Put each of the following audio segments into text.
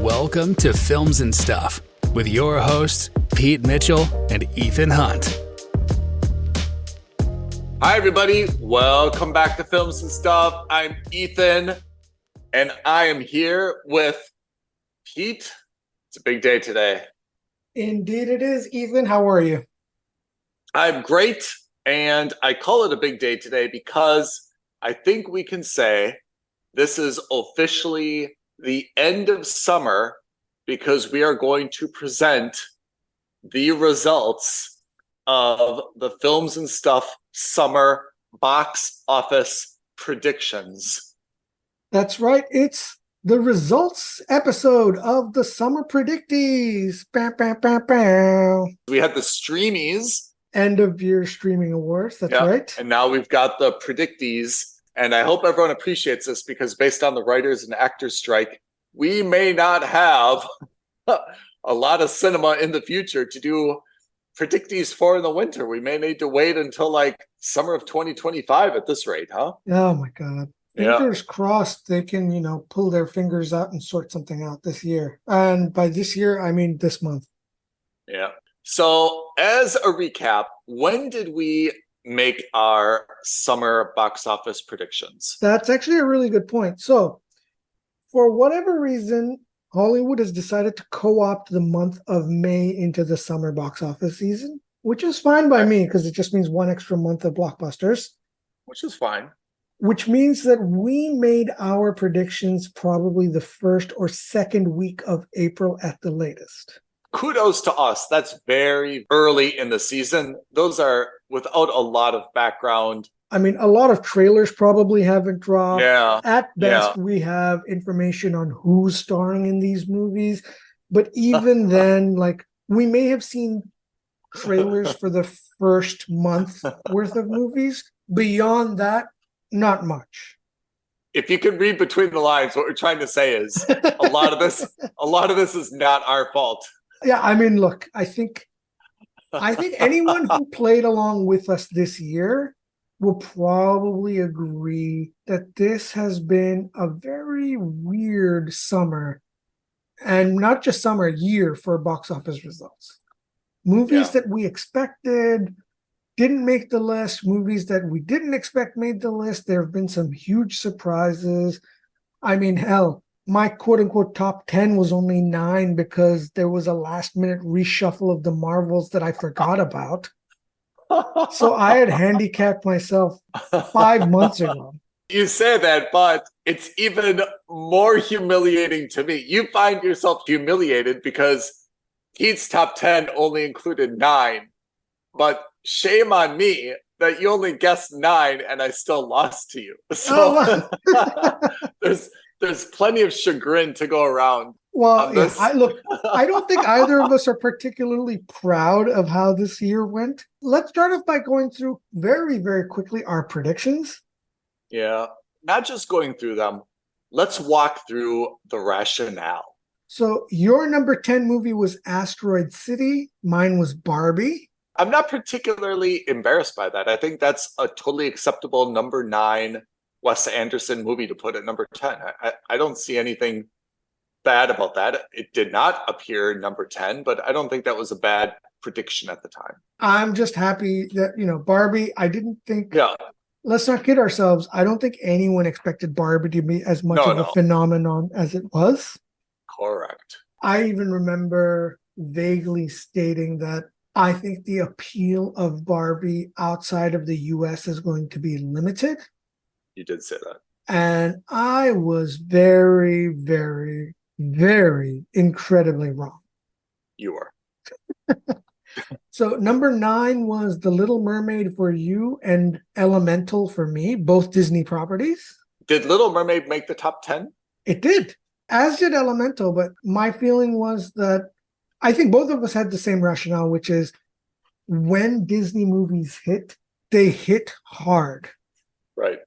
Welcome to Films and Stuff with your hosts, Pete Mitchell and Ethan Hunt. Hi, everybody. Welcome back to Films and Stuff. I'm Ethan, and I am here with Pete. It's a big day today. Indeed it is. Ethan, how are you? I'm great, and I call it a big day today because I think we can say this is officially the end of summer because we are going to present the results of the Films and Stuff summer box office predictions. That's right. It's the results episode of the summer Predicties. Bam, bam, bam, bam. We had the Streamies. End of year streaming awards. That's right. And now we've got the Predicties. And I hope everyone appreciates this because based on the writers and actors strike, we may not have a lot of cinema in the future to do Predicties for in the winter. We may need to wait until like summer of 2025 at this rate, huh? Oh my God. Fingers crossed they can, pull their fingers out and sort something out this year. And by this year, I mean this month. Yeah. So as a recap, when did we make our summer box office predictions? That's actually a really good point. So for whatever reason, Hollywood has decided to co-opt the month of May into the summer box office season, which is fine by me because it just means one extra month of blockbusters. Which is fine. Which means that we made our predictions probably the first or second week of April at the latest. Kudos to us. That's very early in the season. Those are without a lot of background. I mean, a lot of trailers probably haven't dropped. Yeah. At best, we have information on who's starring in these movies. But even then, we may have seen trailers for the first month worth of movies. Beyond that, not much. If you can read between the lines, what we're trying to say is a lot of this is not our fault. Yeah, I mean, look, I think anyone who played along with us this year will probably agree that this has been a very weird summer, and not just summer, year for box office results. Movies that we expected didn't make the list. Movies that we didn't expect made the list. There have been some huge surprises. I mean, hell, my quote-unquote top 10 was only 9 because there was a last-minute reshuffle of the Marvels that I forgot about. So I had handicapped myself 5 months ago. You say that, but it's even more humiliating to me. You find yourself humiliated because Pete's top 10 only included 9. But shame on me that you only guessed 9 and I still lost to you. So there's plenty of chagrin to go around. Well, yeah, I don't think either of us are particularly proud of how this year went. Let's start off by going through very, very quickly our predictions. Yeah, not just going through them. Let's walk through the rationale. So your number 10 movie was Asteroid City. Mine was Barbie. I'm not particularly embarrassed by that. I think that's a totally acceptable number 9 Wes Anderson movie to put at number 10. I don't see anything bad about that. It did not appear number 10, but I don't think that was a bad prediction at the time. I'm just happy that, Barbie, I didn't think... Yeah. Let's not kid ourselves. I don't think anyone expected Barbie to be as much of a phenomenon as it was. Correct. I even remember vaguely stating that I think the appeal of Barbie outside of the US is going to be limited. You did say that. And I was very, very, very incredibly wrong. You were. So number 9 was The Little Mermaid for you and Elemental for me, both Disney properties. Did Little Mermaid make the top 10? It did, as did Elemental. But my feeling was that I think both of us had the same rationale, which is when Disney movies hit, they hit hard. Right.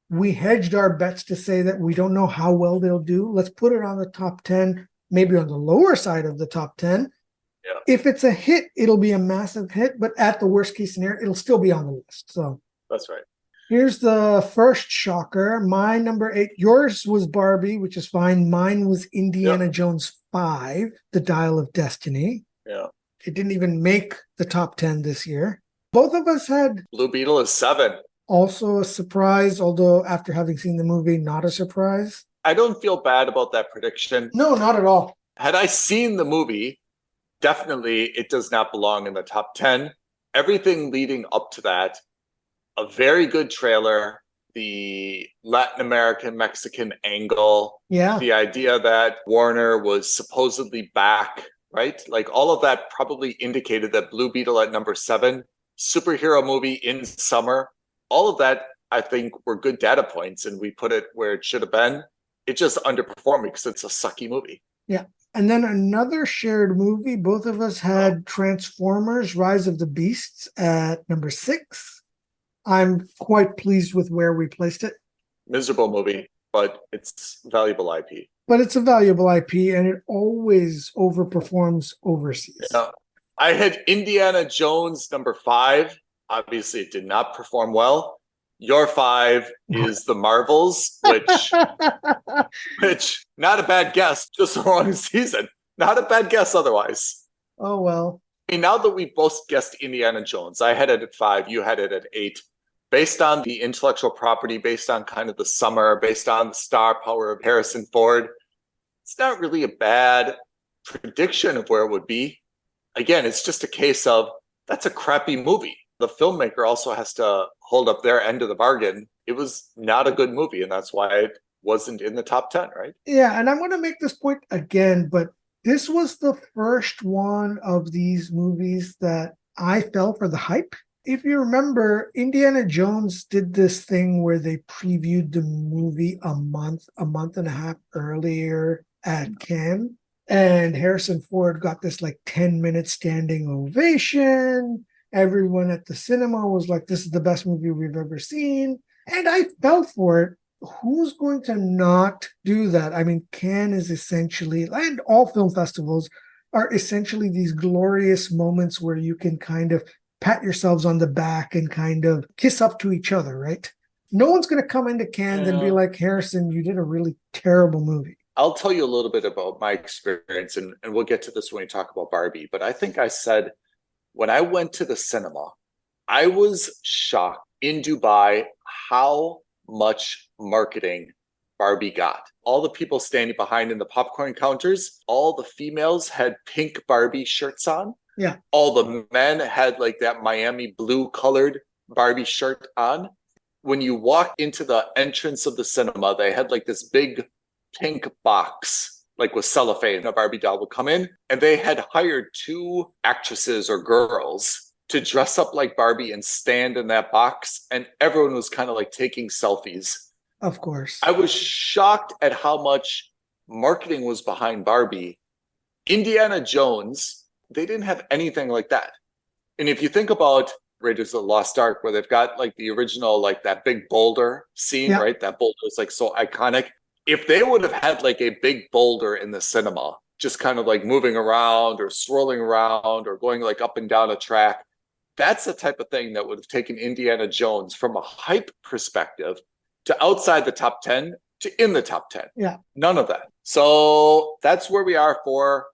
We hedged our bets to say that we don't know how well they'll do. Let's put it on the top 10, maybe on the lower side of the top 10. Yeah. If it's a hit, it'll be a massive hit, but at the worst case scenario, it'll still be on the list. So that's right. Here's the first shocker. My number 8. Yours was Barbie, which is fine. Mine was Indiana Yep. Jones 5, The Dial of Destiny. Yeah. It didn't even make the top 10 this year. Both of us had Blue Beetle is 7. also a surprise, although after having seen the movie, not a surprise. I don't feel bad about that prediction. No, not at all. Had I seen the movie, definitely it does not belong in the top 10. Everything leading up to that, a very good trailer, the Latin American Mexican angle, Yeah. the idea that Warner was supposedly back, right? Like all of that probably indicated that Blue Beetle at number 7, superhero movie in summer, all of that I think were good data points, and we put it where it should have been. It just underperformed because it's a sucky movie. Yeah. And then another shared movie, both of us had Transformers Rise of the Beasts at number 6. I'm quite pleased with where we placed it. Miserable movie, but it's valuable IP. But it's a valuable IP, and it always overperforms overseas. Yeah. I had Indiana Jones number 5. Obviously, it did not perform well. Your 5 is The Marvels, which not a bad guess, just the wrong season. Not a bad guess otherwise. Oh, well. I mean, now that we both guessed Indiana Jones, I had it at 5, you had it at 8. Based on the intellectual property, based on kind of the summer, based on the star power of Harrison Ford, it's not really a bad prediction of where it would be. Again, it's just a case of that's a crappy movie. The filmmaker also has to hold up their end of the bargain. It was not a good movie, and that's why it wasn't in the top 10, right? Yeah, and I'm going to make this point again, but this was the first one of these movies that I fell for the hype. If you remember, Indiana Jones did this thing where they previewed the movie a month and a half earlier at Cannes, and Harrison Ford got this like 10-minute standing ovation. Everyone at the cinema was like, this is the best movie we've ever seen. And I fell for it. Who's going to not do that? I mean, Cannes is essentially, and all film festivals are essentially these glorious moments where you can kind of pat yourselves on the back and kind of kiss up to each other, right? No one's going to come into Cannes and be like, Harrison, you did a really terrible movie. I'll tell you a little bit about my experience, and we'll get to this when we talk about Barbie. But I think I said, when I went to the cinema, I was shocked in Dubai how much marketing Barbie got. All the people standing behind in the popcorn counters, all the females had pink Barbie shirts on. Yeah. All the men had like that Miami blue colored Barbie shirt on. When you walk into the entrance of the cinema, they had like this big pink box, like with cellophane. A Barbie doll would come in, and they had hired 2 actresses or girls to dress up like Barbie and stand in that box, and everyone was kind of like taking selfies. Of course. I was shocked at how much marketing was behind Barbie. Indiana Jones, they didn't have anything like that. And if you think about Raiders of the Lost Ark, where they've got like the original, like that big boulder scene, right? That boulder is like so iconic. If they would have had like a big boulder in the cinema, just kind of like moving around or swirling around or going like up and down a track, that's the type of thing that would have taken Indiana Jones from a hype perspective to outside the top 10 to in the top 10. Yeah. None of that. So that's where we are for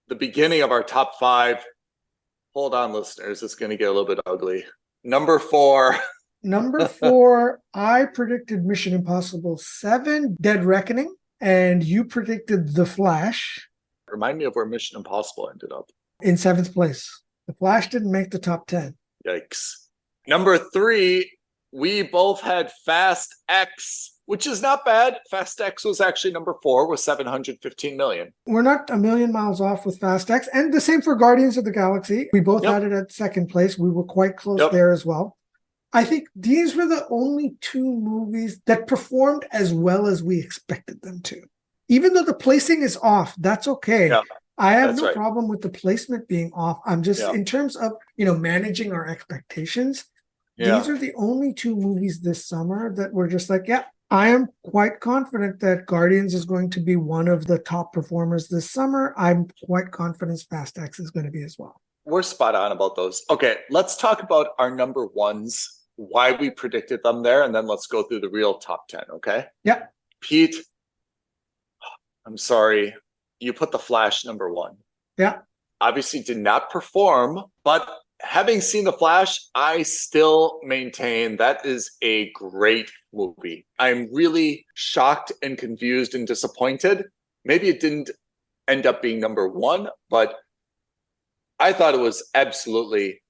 the beginning of our top 5. Hold on, listeners. It's going to get a little bit ugly. Number 4. Number 4, I predicted Mission Impossible 7, Dead Reckoning, and you predicted The Flash. Remind me of where Mission Impossible ended up. In 7th place. The Flash didn't make the top 10. Yikes. Number 3, we both had Fast X, which is not bad. Fast X was actually number 4 with 715 million. We're not a million miles off with Fast X, and the same for Guardians of the Galaxy. We both had it at 2nd place. We were quite close there as well. I think these were the only 2 movies that performed as well as we expected them to. Even though the placing is off, that's okay. Yeah, I have no problem with the placement being off. I'm just, in terms of, managing our expectations, these are the only 2 movies this summer that were just like, I am quite confident that Guardians is going to be one of the top performers this summer. I'm quite confident Fast X is going to be as well. We're spot on about those. Okay, let's talk about our number 1s why we predicted them there, and then let's go through the real top 10, okay? Yeah. Pete, I'm sorry. You put The Flash number 1. Yeah. Obviously did not perform, but having seen The Flash, I still maintain that is a great movie. I'm really shocked and confused and disappointed. Maybe it didn't end up being number 1, but I thought it was absolutely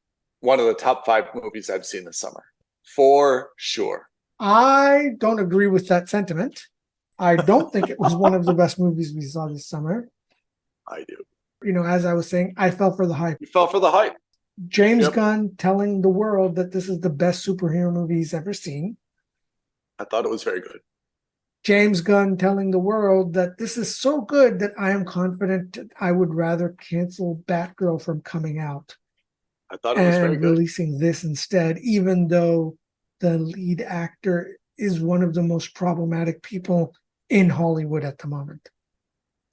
one of the top 5 movies I've seen this summer. For sure. I don't agree with that sentiment. I don't think it was one of the best movies we saw this summer. I do. You know, as I was saying, I fell for the hype. You fell for the hype. James Gunn telling the world that this is the best superhero movie he's ever seen. I thought it was very good. James Gunn telling the world that this is so good that I am confident I would rather cancel Batgirl from coming out. I thought it was very and good. releasing this instead, even though the lead actor is one of the most problematic people in Hollywood at the moment.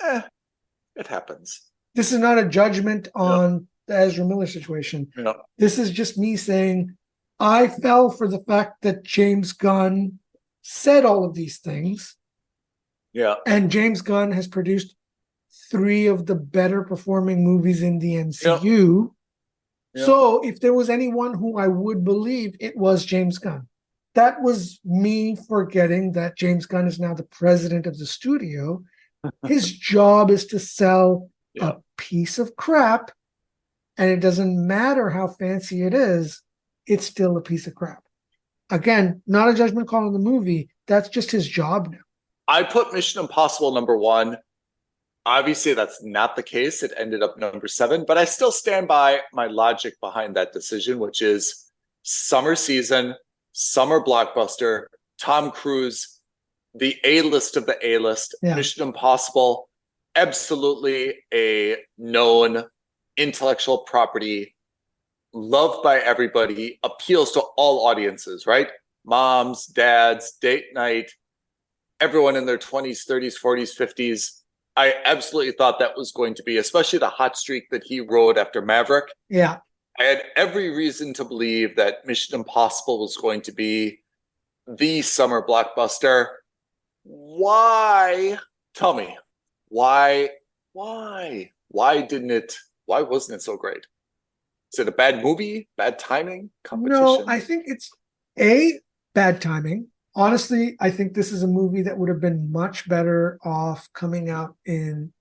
It happens. This is not a judgment on the Ezra Miller situation. This is just me saying I fell for the fact that James Gunn said all of these things. Yeah. And James Gunn has produced 3 of the better performing movies in the MCU. So if there was anyone who I would believe, it was James Gunn. That was me forgetting that James Gunn is now the president of the studio. His job is to sell a piece of crap, and it doesn't matter how fancy it is, it's still a piece of crap. Again, not a judgment call on the movie. That's just his job now. I put Mission Impossible number 1. Obviously, that's not the case. It ended up number 7, but I still stand by my logic behind that decision, which is summer season, summer blockbuster, Tom Cruise, the A-list of the A-list, Mission Impossible, absolutely a known intellectual property, loved by everybody, appeals to all audiences, right? Moms, dads, date night, everyone in their 20s, 30s, 40s, 50s. I absolutely thought that was going to be, especially the hot streak that he rode after Maverick. Yeah. I had every reason to believe that Mission Impossible was going to be the summer blockbuster. Why? Tell me, why wasn't it so great? Is it a bad movie? Bad timing? Competition? No, I think it's bad timing. Honestly, I think this is a movie that would have been much better off coming out in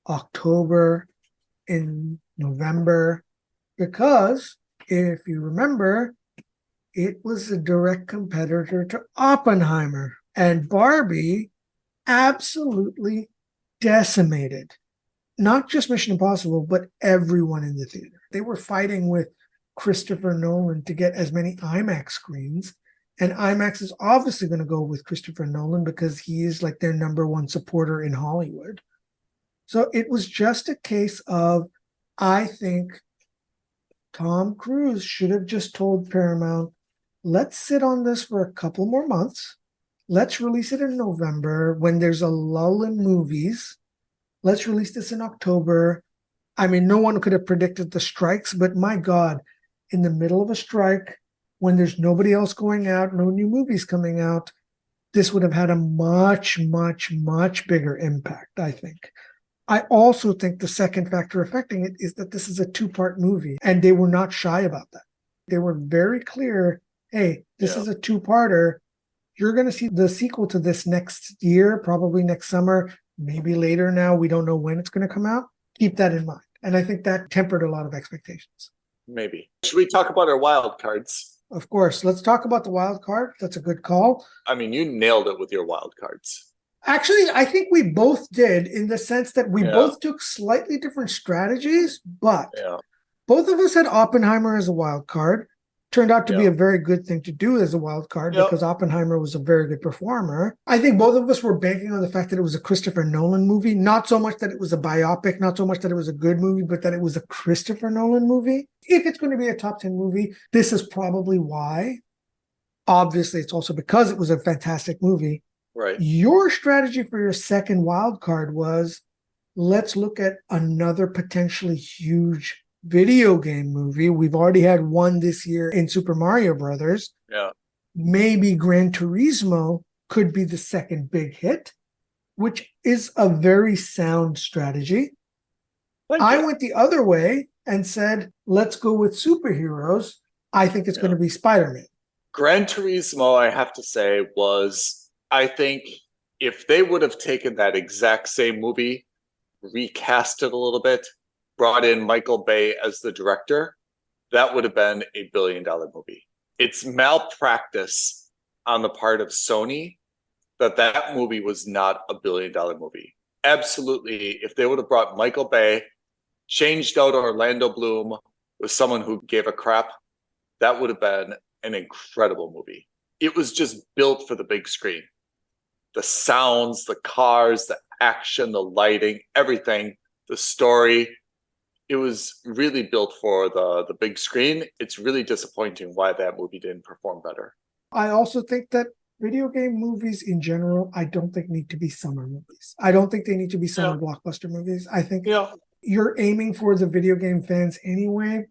October, in November, because if you remember, it was a direct competitor to Oppenheimer, and Barbie absolutely decimated not just Mission Impossible, but everyone in the theater. They were fighting with Christopher Nolan to get as many IMAX screens. And IMAX is obviously going to go with Christopher Nolan because he is like their number 1 supporter in Hollywood. So it was just a case of, I think Tom Cruise should have just told Paramount, let's sit on this for a couple more months. Let's release it in November when there's a lull in movies. Let's release this in October. I mean, no one could have predicted the strikes, but my God, in the middle of a strike, when there's nobody else going out, no new movies coming out, this would have had a much, much, much bigger impact, I think. I also think the second factor affecting it is that this is a 2-part movie, and they were not shy about that. They were very clear, hey, this is a 2-parter. You're going to see the sequel to this next year, probably next summer, maybe later now. We don't know when it's going to come out. Keep that in mind. And I think that tempered a lot of expectations. Maybe. Should we talk about our wild cards? Of course. Let's talk about the wild card. That's a good call. I mean, you nailed it with your wild cards. Actually, I think we both did, in the sense that we both took slightly different strategies, but both of us had Oppenheimer as a wild card. Turned out to be a very good thing to do as a wild card because Oppenheimer was a very good performer. I think both of us were banking on the fact that it was a Christopher Nolan movie. Not so much that it was a biopic, not so much that it was a good movie, but that it was a Christopher Nolan movie. If it's going to be a top 10 movie, this is probably why. Obviously, it's also because it was a fantastic movie. Right. Your strategy for your second wild card was, let's look at another potentially huge video game movie. We've already had one this year in Super Mario Brothers. Yeah. Maybe Gran Turismo could be the second big hit, which is a very sound strategy. Thank I you. went the other way and said, let's go with superheroes. I think it's going to be Spider-Man. Gran Turismo, I have to say, I think if they would have taken that exact same movie, recast it a little bit, brought in Michael Bay as the director, that would have been a billion-dollar movie. It's malpractice on the part of Sony that movie was not a billion-dollar movie. Absolutely, if they would have brought Michael Bay, changed out Orlando Bloom with someone who gave a crap, that would have been an incredible movie. It was just built for the big screen. The sounds, the cars, the action, the lighting, everything, the story. It was really built for the big screen. It's really disappointing why that movie didn't perform better. I also think that video game movies in general, I don't think need to be summer movies. I don't think they need to be summer blockbuster movies. I think you're aiming for the video game fans anyway.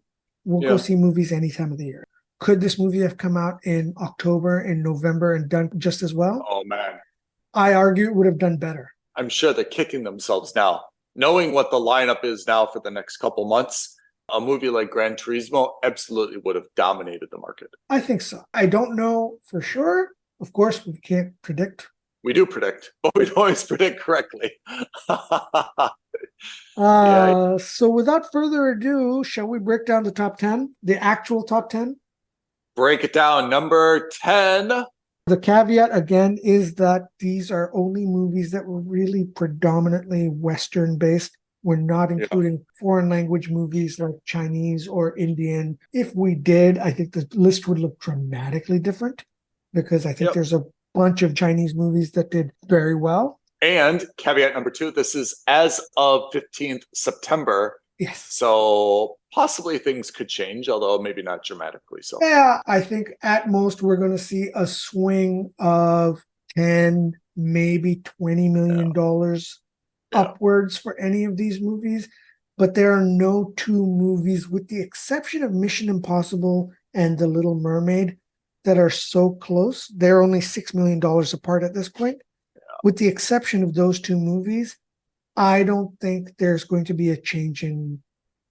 We'll go see movies any time of the year. Could this movie have come out in October and November and done just as well? Oh, man. I argue it would have done better. I'm sure they're kicking themselves now. Knowing what the lineup is now for the next couple months, a movie like Gran Turismo absolutely would have dominated the market. I think so. I don't know for sure. Of course, we can't predict. We do predict, but we don't always predict correctly. So without further ado, shall we break down the top 10? The actual top 10? Break it down. Number 10. The caveat, again, is that these are only movies that were really predominantly Western-based. We're not including foreign language movies like Chinese or Indian. If we did, I think the list would look dramatically different because I think there's a bunch of Chinese movies that did very well. And caveat number 2, this is as of 15th September. Yes. So possibly things could change, although maybe not dramatically so. Yeah, I think at most we're going to see a swing of 10, maybe $20 million upwards for any of these movies. But there are no two movies, with the exception of Mission Impossible and The Little Mermaid, that are so close. They're only $6 million apart at this point. Yeah. With the exception of those two movies, I don't think there's going to be a change in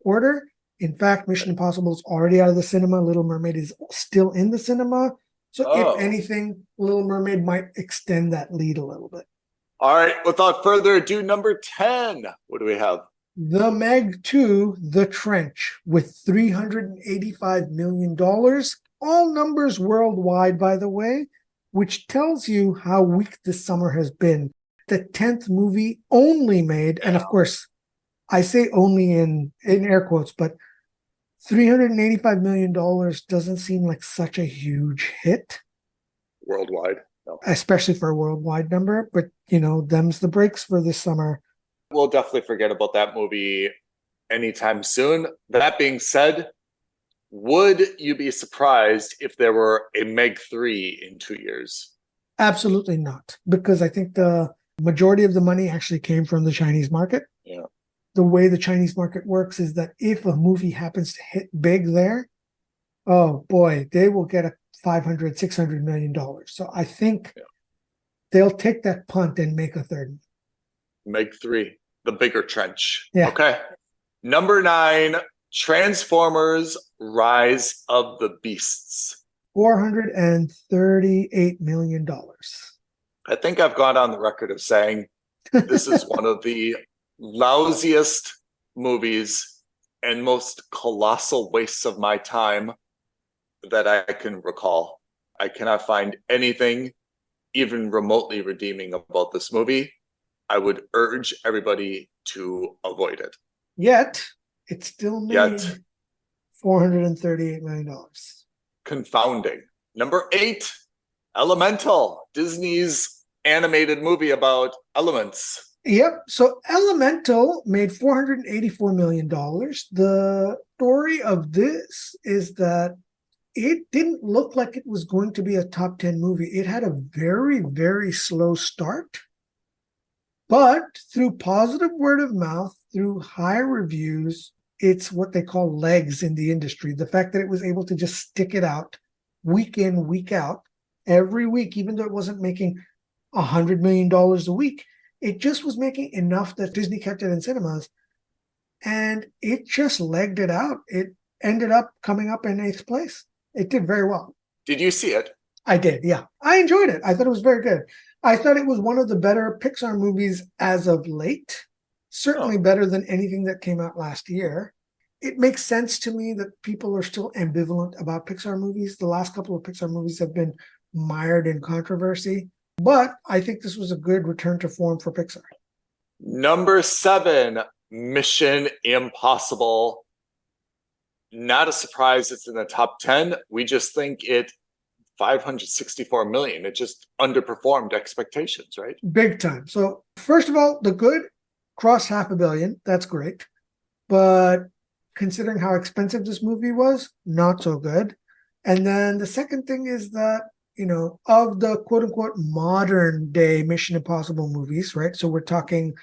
order. In fact, Mission Impossible is already out of the cinema. Little Mermaid is still in the cinema. So if anything, Little Mermaid might extend that lead a little bit. All right. Without further ado, number 10. What do we have? The Meg 2, The Trench, with $385 million. All numbers worldwide, by the way, which tells you how weak this summer has been. The 10th movie only made, and of course, I say only in air quotes, but $385 million doesn't seem like such a huge hit. Worldwide. No. Especially for a worldwide number, but, them's the breaks for this summer. We'll definitely forget about that movie anytime soon. That being said, would you be surprised if there were a Meg 3 in 2 years? Absolutely not, because I think the majority of the money actually came from the Chinese market. Yeah. The way the Chinese market works is that if a movie happens to hit big there, oh boy, they will get a $500-600 million. So I think they'll take that punt and make a third. Meg 3, the bigger trench. Yeah. Okay. Number 9, Transformers: Rise of the Beasts. $438 million. I think I've gone on the record of saying this is one of the lousiest movies and most colossal wastes of my time that I can recall. I cannot find anything even remotely redeeming about this movie. I would urge everybody to avoid it. Yet, it still made $438 million. Confounding. Number 8, Elemental, Disney's animated movie about elements. Yep. So Elemental made $484 million. The story of this is that it didn't look like it was going to be a top 10 movie. It had a very, very slow start. But through positive word of mouth, through high reviews, it's what they call legs in the industry. The fact that it was able to just stick it out week in, week out, every week, even though it wasn't making $100 million a week. It just was making enough that Disney kept it in cinemas, and it just legged it out. It ended up coming up in 8th place. It did very well. Did you see it? I did, yeah. I enjoyed it. I thought it was very good. I thought it was one of the better Pixar movies as of late. Certainly better than anything that came out last year. It makes sense to me that people are still ambivalent about Pixar movies. The last couple of Pixar movies have been mired in controversy, but I think this was a good return to form for Pixar. Number 7, Mission Impossible. Not a surprise it's in the top 10. We just think it 564 million. It just underperformed expectations, right? Big time. So first of all, the good crossed $500 million. That's great. But considering how expensive this movie was, not so good. And then the second thing is that, of the quote unquote modern day Mission Impossible movies, right? So we're talking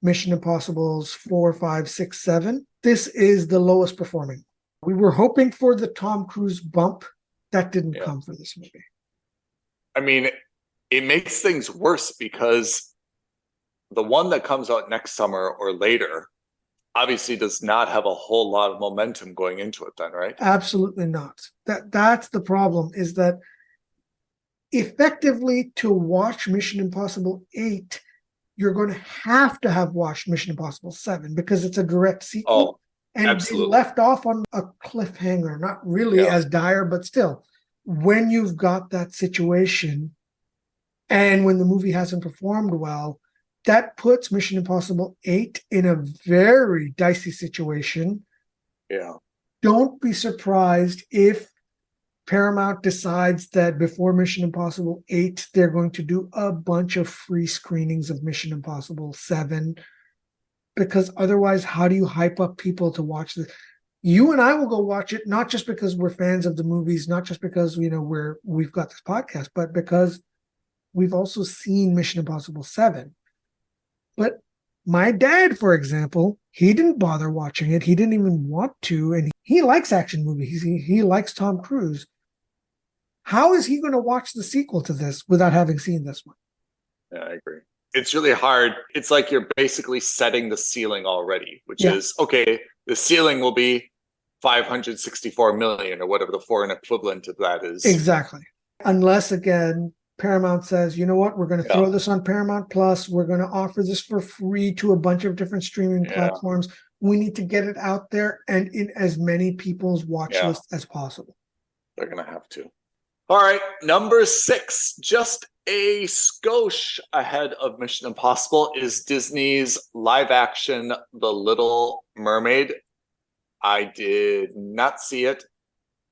Mission Impossibles 4, 5, 6, 7. This is the lowest performing. We were hoping for the Tom Cruise bump. That didn't come for this movie. I mean, it makes things worse because the one that comes out next summer or later obviously does not have a whole lot of momentum going into it then, right? Absolutely not. That's the problem, is that effectively to watch Mission Impossible 8, you're going to have watched Mission Impossible 7 because it's a direct sequel. Oh, and absolutely. They left off on a cliffhanger, not really as dire, but still, when you've got that situation and when the movie hasn't performed well, that puts Mission Impossible 8 in a very dicey situation. Yeah. Don't be surprised if Paramount decides that before Mission Impossible 8, they're going to do a bunch of free screenings of Mission Impossible 7. Because otherwise, how do you hype up people to watch this? You and I will go watch it, not just because we're fans of the movies, not just because we've got this podcast, but because we've also seen Mission Impossible 7. But my dad, for example, he didn't bother watching it. He didn't even want to, and he likes action movies. He likes Tom Cruise. How is he going to watch the sequel to this without having seen this one? Yeah, I agree. It's really hard. It's like you're basically setting the ceiling already, which is, okay, the ceiling will be 564 million or whatever the foreign equivalent of that is. Exactly. Unless, again, Paramount says, you know what, we're going to throw this on Paramount Plus. We're going to offer this for free to a bunch of different streaming platforms. We need to get it out there and in as many people's watch lists as possible. They're going to have to. All right, number 6, just a skosh ahead of Mission Impossible, is Disney's live action The Little Mermaid. I did not see it.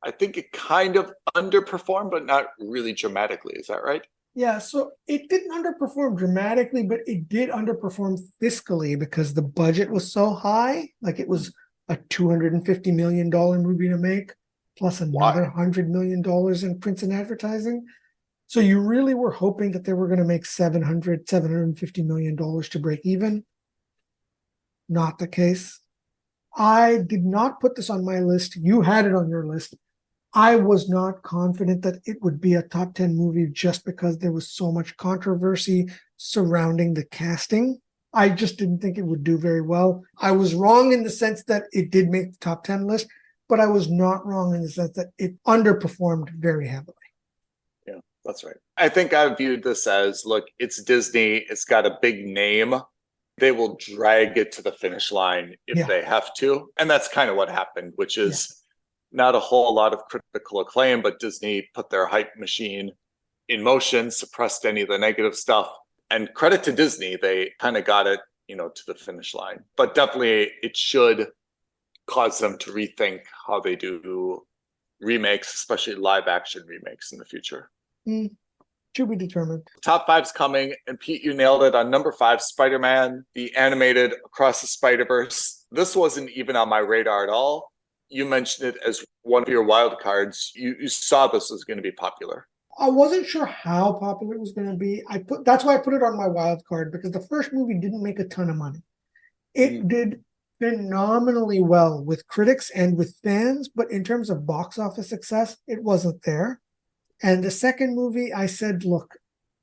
I think it kind of underperformed, but not really dramatically. Is that right? Yeah, so it didn't underperform dramatically, but it did underperform fiscally because the budget was so high. Like it was a $250 million movie to make, plus another $100 million in prints and advertising. So you really were hoping that they were going to make $750 million to break even. Not the case. I did not put this on my list. You had it on your list. I was not confident that it would be a top 10 movie just because there was so much controversy surrounding the casting. I just didn't think it would do very well. I was wrong in the sense that it did make the top 10 list, but I was not wrong in the sense that it underperformed very heavily. Yeah, that's right. I think I viewed this as, look, it's Disney. It's got a big name. They will drag it to the finish line if they have to. And that's kind of what happened, which is not a whole lot of critical acclaim, but Disney put their hype machine in motion, suppressed any of the negative stuff. And credit to Disney, they kind of got it, to the finish line. But definitely it should cause them to rethink how they do remakes, especially live action remakes in the future. To be determined. Top 5's coming, and Pete, you nailed it on number 5, Spider-Man, the animated Across the Spider-Verse. This wasn't even on my radar at all. You mentioned it as one of your wild cards. You saw this was going to be popular. I wasn't sure how popular it was going to be. That's why I put it on my wild card, because the first movie didn't make a ton of money. It did phenomenally well with critics and with fans, but in terms of box office success, it wasn't there. And the second movie, I said, look,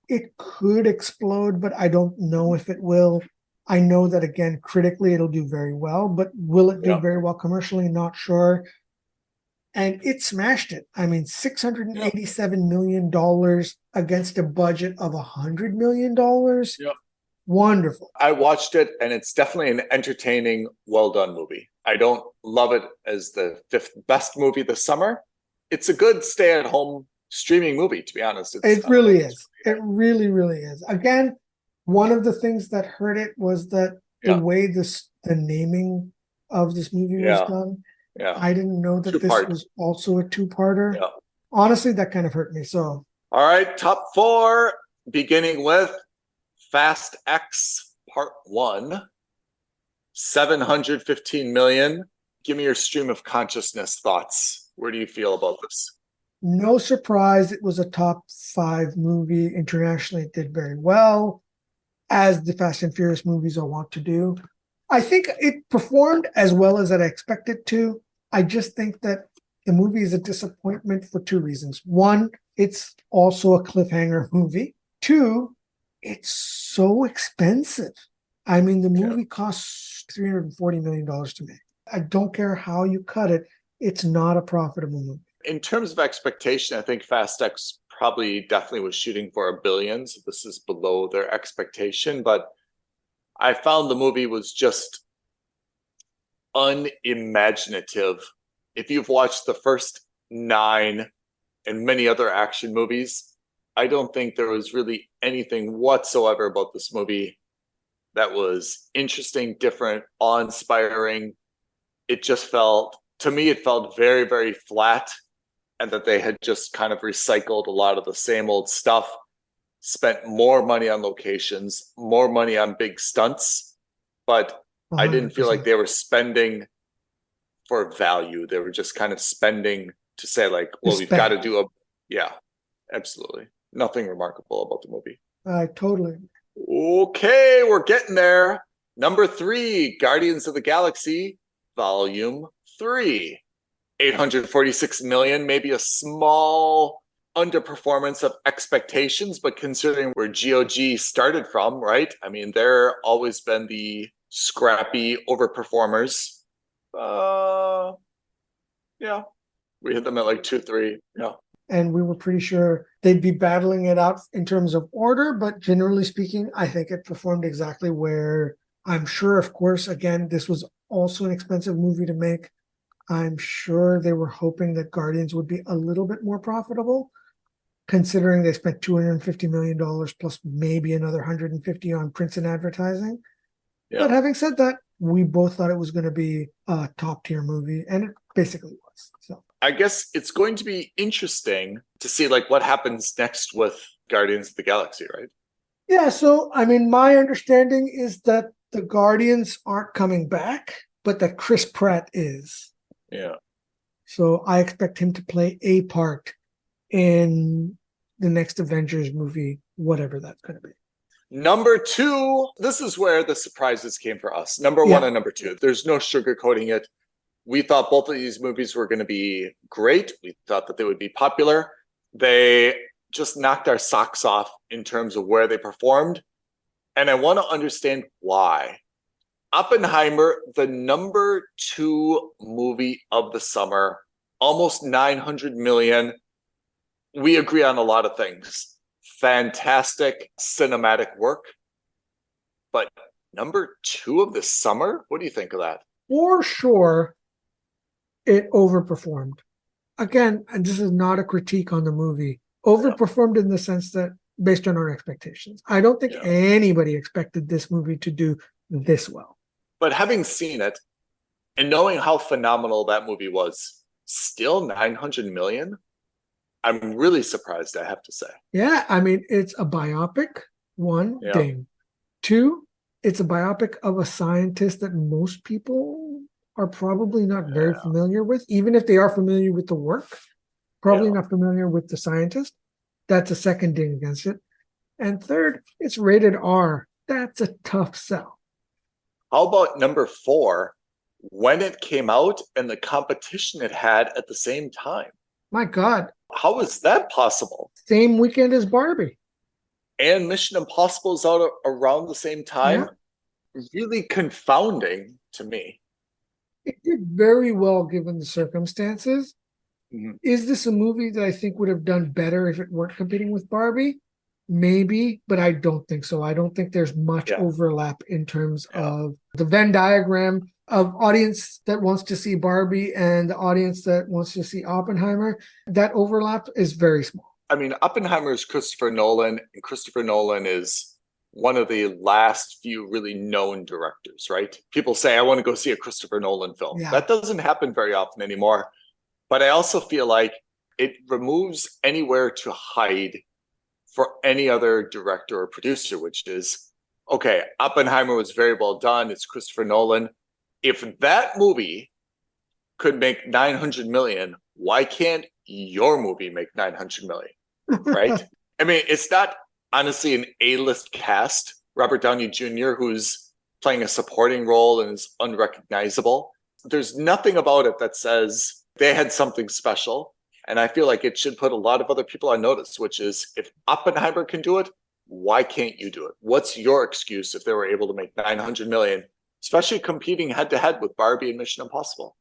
it could explode, but I don't know if it will. I know that, again, critically, it'll do very well, but will it do very well commercially? Not sure. And it smashed it. I mean, $687 million against a budget of $100 million. Yep. Wonderful. I watched it, and it's definitely an entertaining, well-done movie. I don't love it as the 5th best movie this summer. It's a good stay-at-home streaming movie, to be honest. It really is. It really, really is. Again, one of the things that hurt it was that the way the naming of this movie was done. Yeah. I didn't know that this was also a two-parter. Yeah. Honestly, that kind of hurt me. So, all right, top 4, beginning with Fast X Part 1, $715 million. Give me your stream of consciousness thoughts. Where do you feel about this? No surprise, it was a top 5 movie. Internationally, it did very well, as the Fast and Furious movies all want to do. I think it performed as well as I expected to. I just think that the movie is a disappointment for 2 reasons. 1, it's also a cliffhanger movie. 2, it's so expensive. I mean, the movie costs $340 million to make. I don't care how you cut it. It's not a profitable movie. In terms of expectation, I think Fast X definitely was shooting for $1 billion. So this is below their expectation. But I found the movie was just unimaginative. If you've watched the first 9 and many other action movies, I don't think there was really anything whatsoever about this movie that was interesting, different, awe-inspiring. It just felt, to me, it felt very, very flat, and that they had just kind of recycled a lot of the same old stuff, spent more money on locations, more money on big stunts, but 100%. I didn't feel like they were spending for value. They were just kind of spending to say, like, well, we've got to do absolutely. Nothing remarkable about the movie. I totally. Okay, we're getting there. Number 3, Guardians of the Galaxy, Volume 3. $846 million, maybe a small underperformance of expectations, but considering where GOG started from, right? I mean, they're always been the scrappy overperformers. We hit them at like 2-3. Yeah. And we were pretty sure they'd be battling it out in terms of order, but generally speaking, I think it performed exactly where I'm sure, of course, again, this was also an expensive movie to make. I'm sure they were hoping that Guardians would be a little bit more profitable, considering they spent $250 million plus maybe another $150 on prints and advertising. Yeah. But having said that, we both thought it was going to be a top-tier movie, and it basically was. So I guess it's going to be interesting to see like what happens next with Guardians of the Galaxy, right? Yeah, so I mean, my understanding is that the Guardians aren't coming back, but that Chris Pratt is. Yeah. So I expect him to play a part in the next Avengers movie, whatever that's going to be. Number 2, this is where the surprises came for us. Number 1 and number 2. There's no sugarcoating it. We thought both of these movies were going to be great. We thought that they would be popular. They just knocked our socks off in terms of where they performed. And I want to understand why. Oppenheimer, the number 2 movie of the summer, almost $900 million. We agree on a lot of things. Fantastic cinematic work. But number 2 of the summer? What do you think of that? For sure, it overperformed. Again, and this is not a critique on the movie. Overperformed in the sense that based on our expectations. I don't think anybody expected this movie to do this well. But having seen it and knowing how phenomenal that movie was, still $900 million? I'm really surprised, I have to say. Yeah, I mean, it's a biopic, 1 thing. 2, it's a biopic of a scientist that most people are probably not very familiar with, even if they are familiar with the work, probably not familiar with the scientist. That's a second ding against it. And 3rd, it's rated R. That's a tough sell. How about number 4, when it came out and the competition it had at the same time? My God. How is that possible? Same weekend as Barbie. And Mission Impossible is out around the same time. Yeah. Really confounding to me. It did very well given the circumstances. Mhm. Is this a movie that I think would have done better if it weren't competing with Barbie? Maybe, but I don't think so. I don't think there's much Yeah. overlap in terms Yeah. of the Venn diagram of audience that wants to see Barbie and the audience that wants to see Oppenheimer. That overlap is very small. I mean, Oppenheimer is Christopher Nolan, and Christopher Nolan is one of the last few really known directors, right? People say, I want to go see a Christopher Nolan film. Yeah. That doesn't happen very often anymore. But I also feel like it removes anywhere to hide for any other director or producer, which is, okay, Oppenheimer was very well done. It's Christopher Nolan. If that movie could make 900 million, why can't your movie make 900 million? Right? I mean, it's not honestly an A-list cast. Robert Downey Jr., who's playing a supporting role and is unrecognizable. There's nothing about it that says they had something special. And I feel like it should put a lot of other people on notice, which is if Oppenheimer can do it, why can't you do it? What's your excuse if they were able to make 900 million, especially competing head to head with Barbie and Mission Impossible?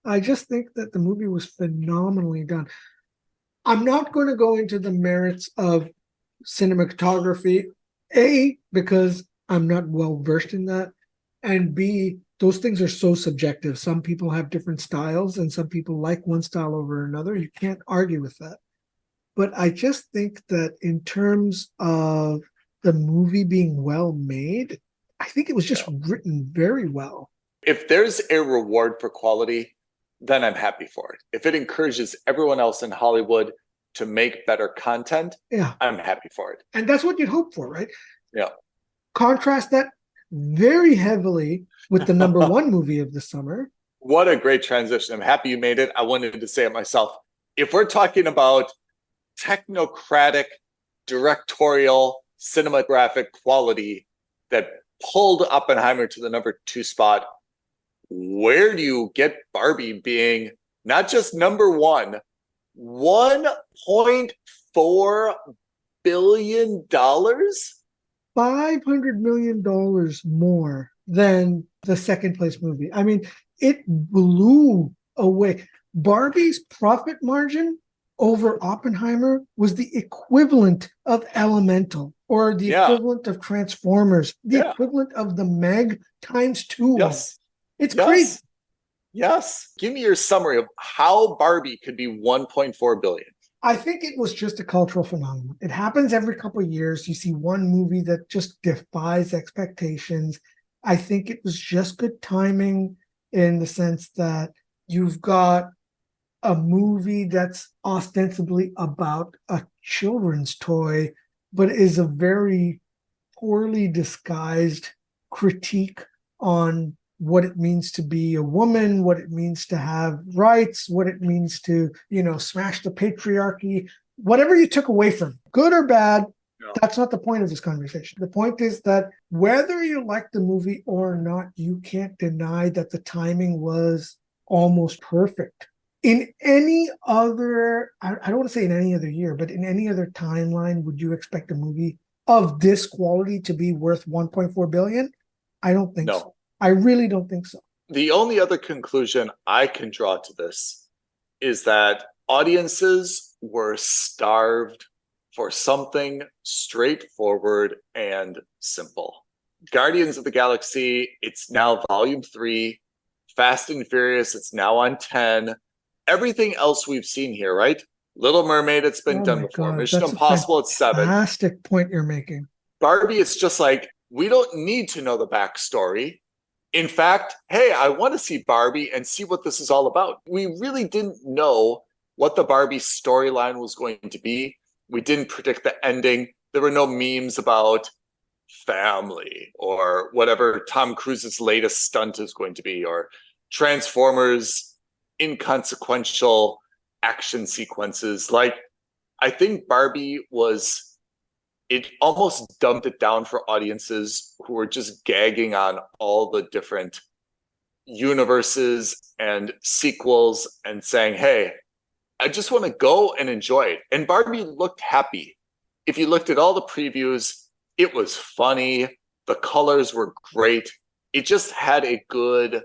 I just think that the movie was phenomenally done. I'm not going to go into the merits of cinematography, A, because I'm not well versed in that, and B, those things are so subjective. Some people have different styles and some people like one style over another. You can't argue with that. But I just think that in terms of the movie being well made, I think it was just written very well. If there's a reward for quality, then I'm happy for it. If it encourages everyone else in Hollywood to make better content, Yeah. I'm happy for it. And that's what you'd hope for, right? Yeah. Contrast that very heavily with the number one movie of the summer. What a great transition. I'm happy you made it. I wanted to say it myself. If we're talking about technocratic, directorial, cinematographic quality that pulled Oppenheimer to the number 2 spot, where do you get Barbie being not just number one, $1.4 billion? $500 million more than the second place movie. I mean, it blew away. Barbie's profit margin over Oppenheimer was the equivalent of Elemental or the equivalent of Transformers, the equivalent of the Meg times 2. Yes. It's crazy. Yes. Give me your summary of how Barbie could be 1.4 billion. I think it was just a cultural phenomenon. It happens every couple of years. You see one movie that just defies expectations. I think it was just good timing in the sense that you've got a movie that's ostensibly about a children's toy, but is a very poorly disguised critique on what it means to be a woman, what it means to have rights, what it means to, smash the patriarchy, whatever you took away from, good or bad, that's not the point of this conversation. The point is that whether you like the movie or not, you can't deny that the timing was almost perfect. In any other, I don't want to say in any other year, but in any other timeline, would you expect a movie of this quality to be worth 1.4 billion? I don't think so. I really don't think so. The only other conclusion I can draw to this is that audiences were starved for something straightforward and simple. Guardians of the Galaxy, it's now volume 3. Fast and Furious, it's now on 10. Everything else we've seen here, right? Little Mermaid, it's been done before. Mission Impossible, it's 7. Fantastic point you're making. Barbie, it's just like, we don't need to know the backstory. In fact, hey, I want to see Barbie and see what this is all about. We really didn't know what the Barbie storyline was going to be. We didn't predict the ending. There were no memes about family or whatever Tom Cruise's latest stunt is going to be, or Transformers' inconsequential action sequences. Like, I think Barbie was... it almost dumped it down for audiences who were just gagging on all the different universes and sequels and saying, hey, I just want to go and enjoy it. And Barbie looked happy. If you looked at all the previews, it was funny. The colors were great. It just had a good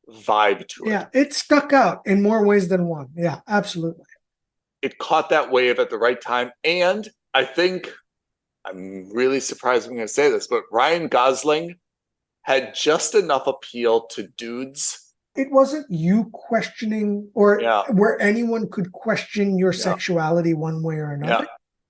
vibe to it. Yeah, it stuck out in more ways than one. Yeah, absolutely. It caught that wave at the right time. And I think, I'm really surprised I'm going to say this, but Ryan Gosling had just enough appeal to dudes. It wasn't you questioning or where anyone could question your sexuality one way or another,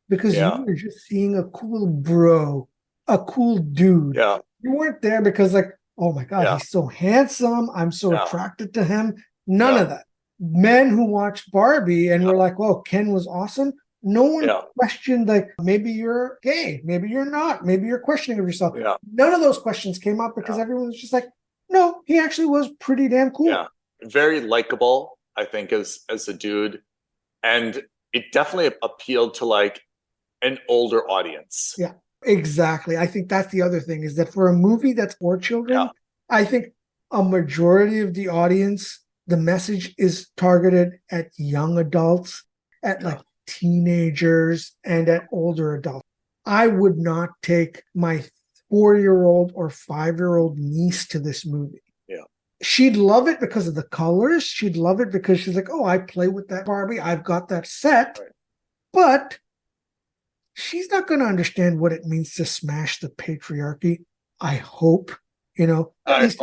because you were just seeing a cool bro, a cool dude. Yeah. You weren't there because like, oh my God, he's so handsome. I'm so attracted to him. None of that. Men who watched Barbie and were like, well, Ken was awesome. No one questioned like, maybe you're gay, maybe you're not, maybe you're questioning of yourself. Yeah. None of those questions came up because everyone was just like, no, he actually was pretty damn cool. Yeah, very likable, I think, as a dude. And it definitely appealed to like an older audience. Yeah, exactly. I think that's the other thing, is that for a movie that's for children, I think a majority of the audience, the message is targeted at young adults, at like teenagers, and at older adults. I would not take my 4-year-old or 5-year-old niece to this movie. Yeah. She'd love it because of the colors. She'd love it because she's like, oh, I play with that Barbie. I've got that set. Right. But she's not going to understand what it means to smash the patriarchy. I hope, at least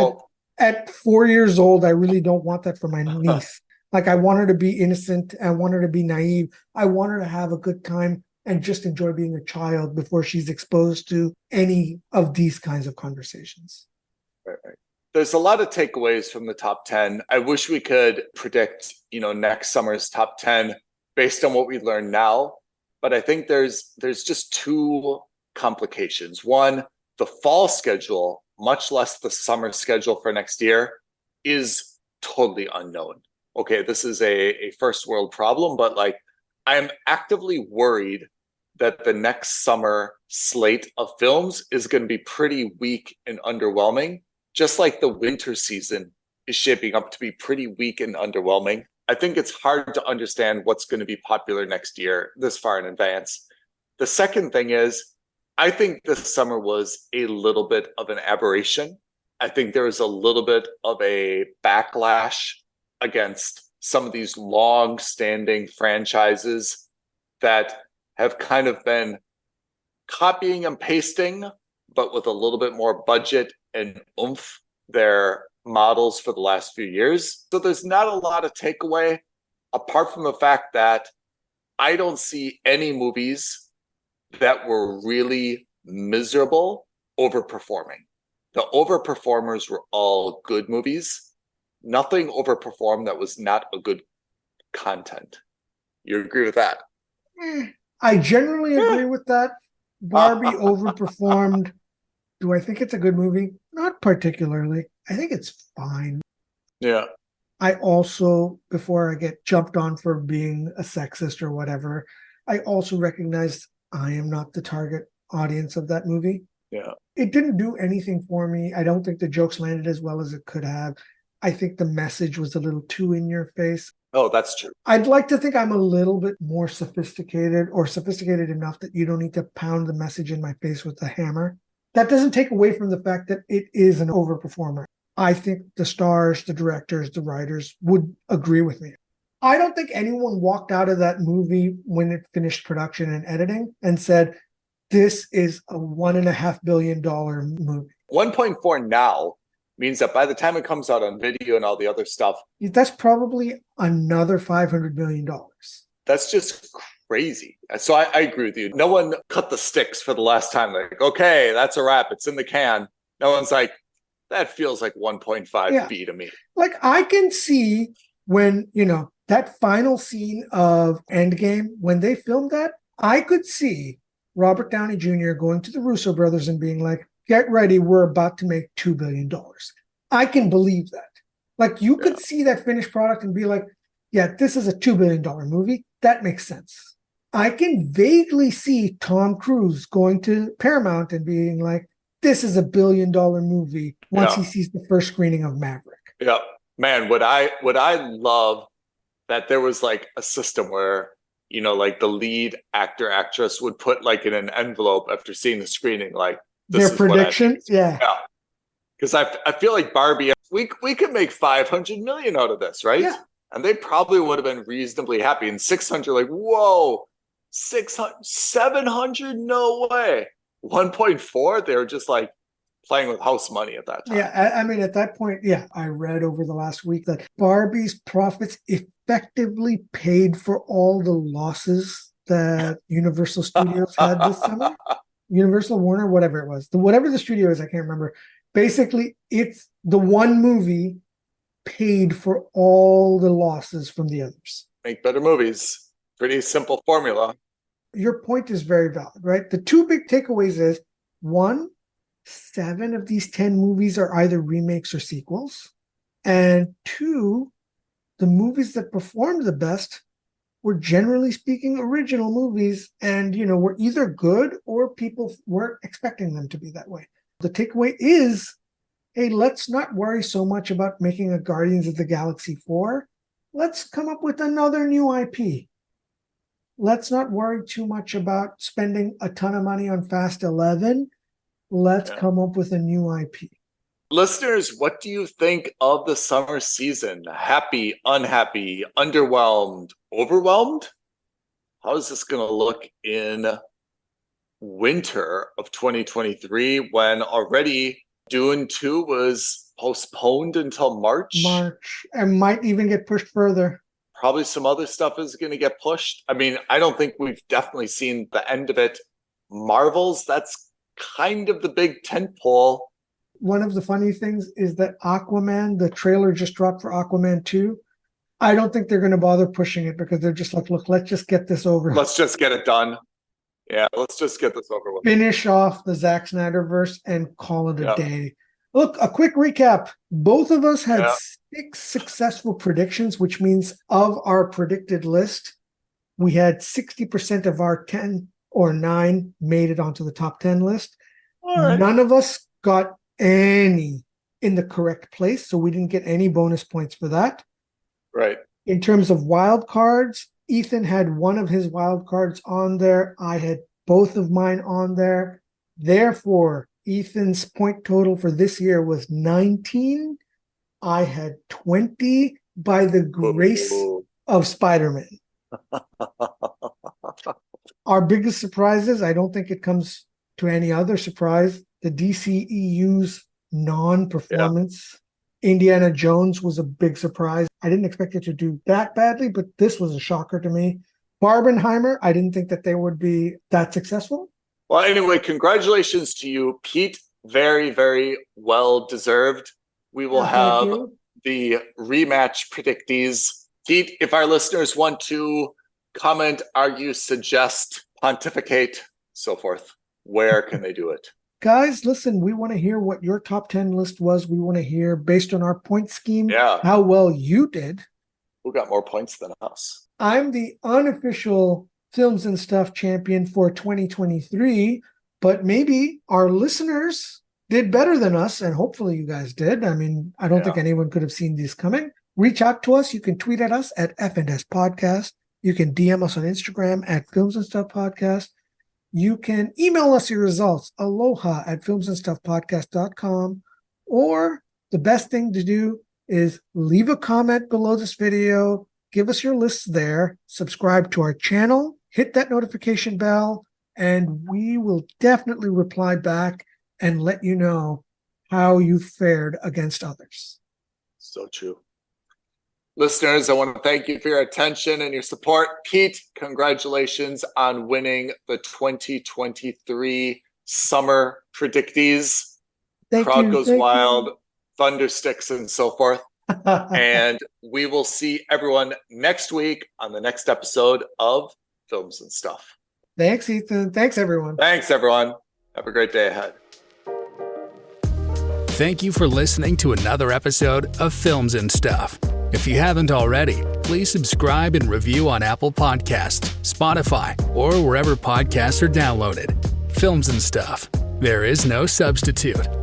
at 4 years old, I really don't want that for my niece. Like, I want her to be innocent. I want her to be naive. I want her to have a good time and just enjoy being a child before she's exposed to any of these kinds of conversations. Right. There's a lot of takeaways from the top 10. I wish we could predict, next summer's top 10 based on what we learn now. But I think there's just two complications. One, the fall schedule, much less the summer schedule for next year, is totally unknown. Okay, this is a first world problem, but like, I'm actively worried that the next summer slate of films is going to be pretty weak and underwhelming, just like the winter season is shaping up to be pretty weak and underwhelming. I think it's hard to understand what's going to be popular next year this far in advance. The second thing is, I think this summer was a little bit of an aberration. I think there was a little bit of a backlash against some of these long-standing franchises that have kind of been copying and pasting, but with a little bit more budget and oomph, their models for the last few years. So there's not a lot of takeaway, apart from the fact that I don't see any movies that were really miserable overperforming. The overperformers were all good movies. Nothing overperformed that was not a good content. You agree with that? I generally agree with that. Barbie overperformed. Do I think it's a good movie? Not particularly. I think it's fine. Yeah. I also, before I get jumped on for being a sexist or whatever, I also recognize I am not the target audience of that movie. Yeah. It didn't do anything for me. I don't think the jokes landed as well as it could have. I think the message was a little too in your face. Oh, that's true. I'd like to think I'm a little bit more sophisticated, or sophisticated enough that you don't need to pound the message in my face with a hammer. That doesn't take away from the fact that it is an overperformer. I think the stars, the directors, the writers would agree with me. I don't think anyone walked out of that movie when it finished production and editing and said, this is a $1.5 billion movie. 1.4 now means that by the time it comes out on video and all the other stuff, that's probably another $500 million. That's just crazy. So I agree with you. No one cut the sticks for the last time. Like, okay, that's a wrap. It's in the can. No one's like, that feels like 1.5 B to me. Like, I can see when, that final scene of Endgame, when they filmed that, I could see Robert Downey Jr. going to the Russo brothers and being like, get ready, we're about to make $2 billion. I can believe that. Like, you could see that finished product and be like, yeah, this is a $2 billion movie. That makes sense. I can vaguely see Tom Cruise going to Paramount and being like, this is a $1 billion movie once he sees the first screening of Maverick. Yeah. Man, would I love that there was like a system where, like the lead actor, actress would put like in an envelope after seeing the screening, like Their prediction? Yeah. Because I feel like Barbie, we could make 500 million out of this, right? Yeah. And they probably would have been reasonably happy. And 600, like, whoa, 600, 700, no way. 1.4, they were just like playing with house money at that time. Yeah, I mean, at that point, I read over the last week that Barbie's profits effectively paid for all the losses that Universal Studios had this summer. Universal, Warner, whatever it was. Whatever the studio is, I can't remember. Basically, it's the one movie paid for all the losses from the others. Make better movies. Pretty simple formula. Your point is very valid, right? The two big takeaways is, one, 7 of these 10 movies are either remakes or sequels. And 2, the movies that performed the best were, generally speaking, original movies, and were either good or people weren't expecting them to be that way. The takeaway is, hey, let's not worry so much about making a Guardians of the Galaxy 4. Let's come up with another new IP. Let's not worry too much about spending a ton of money on Fast 11. Let's come up with a new IP. Listeners, what do you think of the summer season? Happy, unhappy, underwhelmed, overwhelmed? How is this going to look in winter of 2023 when already Dune 2 was postponed until March? And might even get pushed further. Probably some other stuff is going to get pushed. I mean, I don't think we've definitely seen the end of it. Marvel's, that's kind of the big tentpole. One of the funny things is that Aquaman, the trailer just dropped for Aquaman 2. I don't think they're going to bother pushing it because they're just like, look, let's just get this over. Let's just get it done. Yeah, let's just get this over with. Finish off the Zack Snyderverse and call it a day. Look, a quick recap. Both of us had 6 successful predictions, which means of our predicted list, we had 60% of our 10 or 9 made it onto the top 10 list. Right. None of us got any in the correct place, so we didn't get any bonus points for that. Right. In terms of wild cards, Ethan had one of his wild cards on there. I had both of mine on there. Therefore, Ethan's point total for this year was 19. I had 20 by the grace of Spider-Man. Our biggest surprises, I don't think it comes to any other surprise, the DCEU's non-performance. Indiana Jones was a big surprise. I didn't expect it to do that badly, but this was a shocker to me. Barbenheimer, I didn't think that they would be that successful. Well, anyway, congratulations to you, Pete. Very, very well deserved. We will have the rematch predictees. Pete, if our listeners want to comment, argue, suggest, pontificate, so forth, where can they do it? Guys, listen, we want to hear what your top 10 list was. We want to hear, based on our point scheme, how well you did. Who got more points than us? I'm the unofficial Films and Stuff champion for 2023, but maybe our listeners did better than us, and hopefully you guys did. I mean, I don't think anyone could have seen these coming. Reach out to us. You can tweet at us at F&S Podcast. You can DM us on Instagram at Films and Stuff Podcast. You can email us your results, aloha at filmsandstuffpodcast.com. Or the best thing to do is leave a comment below this video. Give us your lists there. Subscribe to our channel. Hit that notification bell. And we will definitely reply back and let you know how you fared against others. So true. Listeners, I want to thank you for your attention and your support. Pete, congratulations on winning the 2023 Summer Predicties. Crowd goes wild, thundersticks, and so forth. And we will see everyone next week on the next episode of Films and Stuff. Thanks, Ethan. Thanks, everyone. Thanks, everyone. Have a great day ahead. Thank you for listening to another episode of Films and Stuff. If you haven't already, please subscribe and review on Apple Podcasts, Spotify, or wherever podcasts are downloaded. Films and Stuff. There is no substitute.